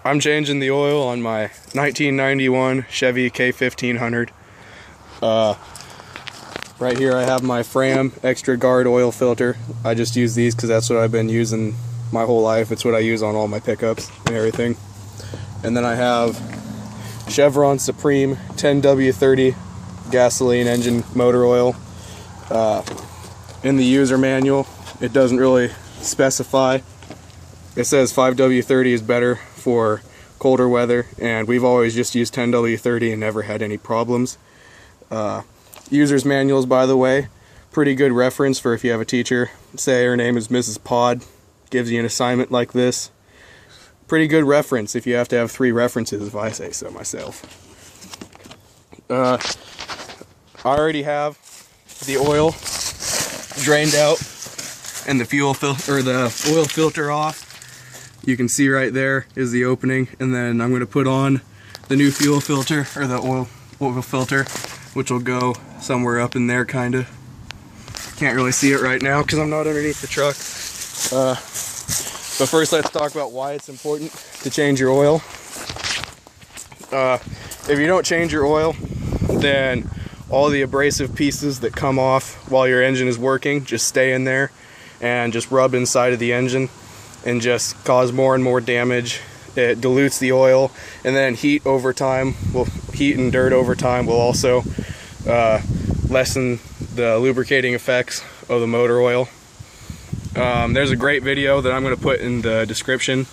I'm changing the oil on my 1991 Chevy K1500. Right here I have my Fram Extra Guard oil filter. I just use these because that's what I've been using my whole life. It's what I use on all my pickups and everything. And then I have Chevron Supreme 10W30 gasoline engine motor oil. In the user manual, it doesn't really specify. It says 5W30 is better for colder weather, and we've always just used 10W30 and never had any problems. User's manuals, by the way, pretty good reference for if you have a teacher, say her name is Mrs. Pod, gives you an assignment like this. Pretty good reference if you have to have 3 references, if I say so myself. I already have the oil drained out and the oil filter off. You can see right there is the opening, and then I'm going to put on the new fuel filter, or the oil filter, which will go somewhere up in there, kind of. Can't really see it right now because I'm not underneath the truck. But first, let's talk about why it's important to change your oil. If you don't change your oil, then all the abrasive pieces that come off while your engine is working just stay in there and just rub inside of the engine and just cause more and more damage. It dilutes the oil, and then heat and dirt over time will also lessen the lubricating effects of the motor oil. There's a great video that I'm going to put in the description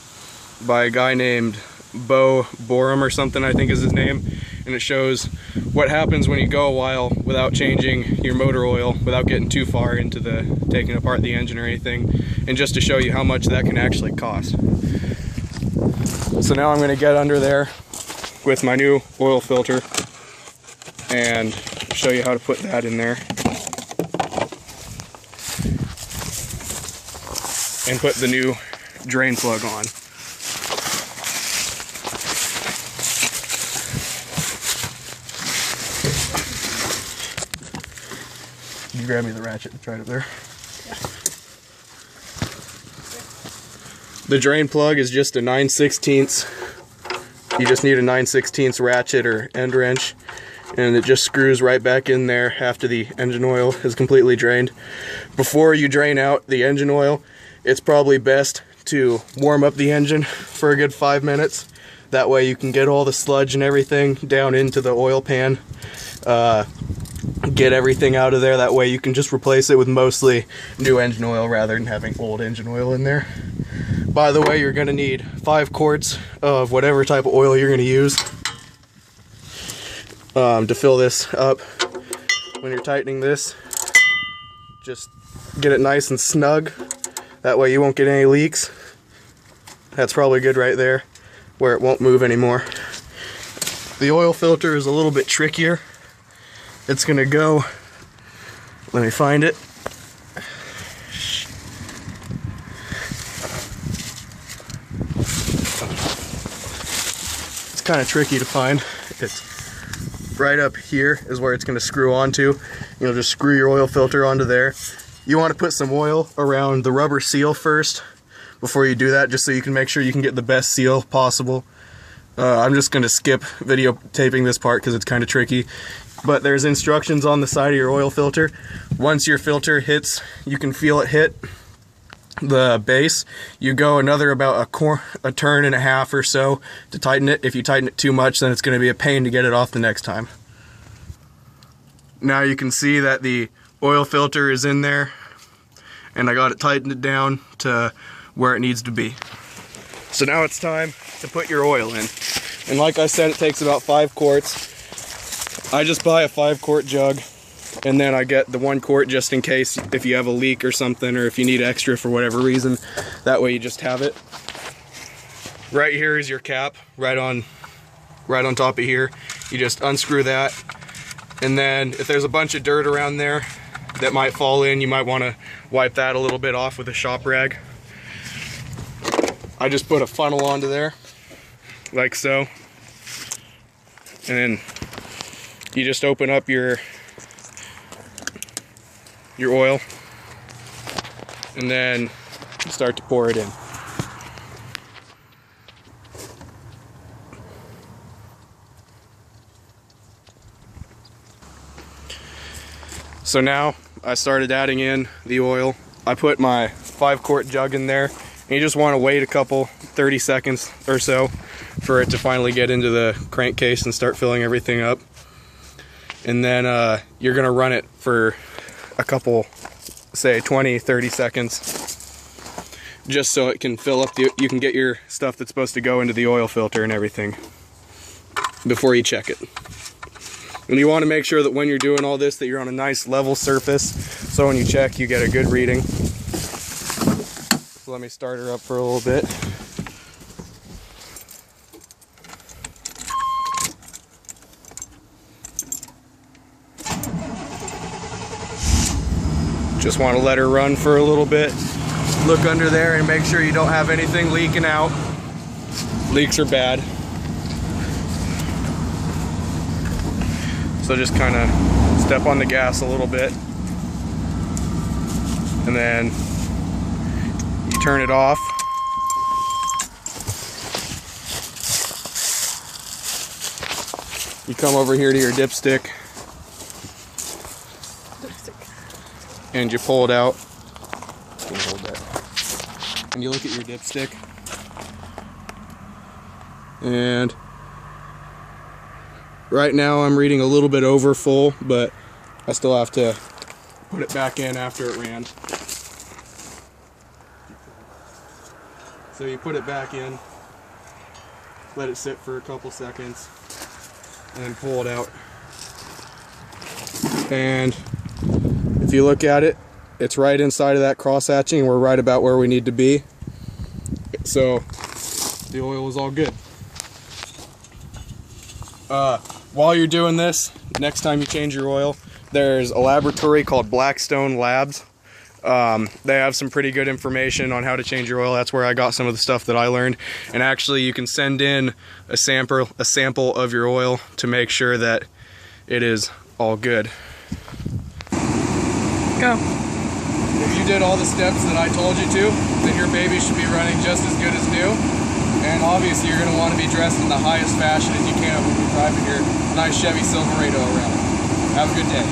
by a guy named Bo Borum or something, I think is his name, and it shows what happens when you go a while without changing your motor oil, without getting too far into taking apart the engine or anything, and just to show you how much that can actually cost. So now I'm going to get under there with my new oil filter and show you how to put that in there and put the new drain plug on. You grab me the ratchet, it's right up there. The drain plug is just a 9/16. You just need a 9/16 ratchet or end wrench, and it just screws right back in there after the engine oil is completely drained. Before you drain out the engine oil, it's probably best to warm up the engine for a good 5 minutes. That way you can get all the sludge and everything down into the oil pan. Get everything out of there. That way you can just replace it with mostly new engine oil rather than having old engine oil in there. By the way, you're going to need 5 quarts of whatever type of oil you're going to use to fill this up. When you're tightening this, just get it nice and snug. That way you won't get any leaks. That's probably good right there, where it won't move anymore. The oil filter is a little bit trickier. It's going to go, let me find it. It's kind of tricky to find. It's right up here is where it's going to screw onto. You'll just screw your oil filter onto there. You want to put some oil around the rubber seal first before you do that, just so you can make sure you can get the best seal possible. I'm just going to skip videotaping this part because it's kind of tricky. But there's instructions on the side of your oil filter. Once your filter hits, you can feel it hit the base. You go another about a turn and a half or so to tighten it. If you tighten it too much, then it's going to be a pain to get it off the next time. Now you can see that the oil filter is in there, and I got it tightened down to where it needs to be. So now it's time to put your oil in. And like I said, it takes about 5 quarts. I just buy a 5-quart jug, and then I get the 1 quart just in case if you have a leak or something, or if you need extra for whatever reason. That way you just have it. Right here is your cap, right on top of here. You just unscrew that, and then if there's a bunch of dirt around there that might fall in, you might want to wipe that a little bit off with a shop rag. I just put a funnel onto there, like so, and then you just open up your oil and then start to pour it in. So now I started adding in the oil. I put my 5-quart jug in there, and you just want to wait a couple 30 seconds or so for it to finally get into the crankcase and start filling everything up. And then you're gonna run it for a couple, say 20-30 seconds, just so it can fill up you can get your stuff that's supposed to go into the oil filter and everything before you check it. And you want to make sure that when you're doing all this that you're on a nice level surface, so when you check you get a good reading. So let me start her up for a little bit. Just want to let her run for a little bit. Look under there and make sure you don't have anything leaking out. Leaks are bad. So just kind of step on the gas a little bit. And then you turn it off. You come over here to your dipstick. And you pull it out. You can hold that. And you look at your dipstick. And right now I'm reading a little bit over full, but I still have to put it back in after it ran. So you put it back in, let it sit for a couple seconds, and then pull it out. And if you look at it, it's right inside of that cross hatching, and we're right about where we need to be. So the oil is all good. While you're doing this, next time you change your oil, there's a laboratory called Blackstone Labs. They have some pretty good information on how to change your oil. That's where I got some of the stuff that I learned. And actually you can send in a sample of your oil to make sure that it is all good. Go. If you did all the steps that I told you to, then your baby should be running just as good as new. And obviously you're going to want to be dressed in the highest fashion as you can when you're driving your nice Chevy Silverado around. Have a good day.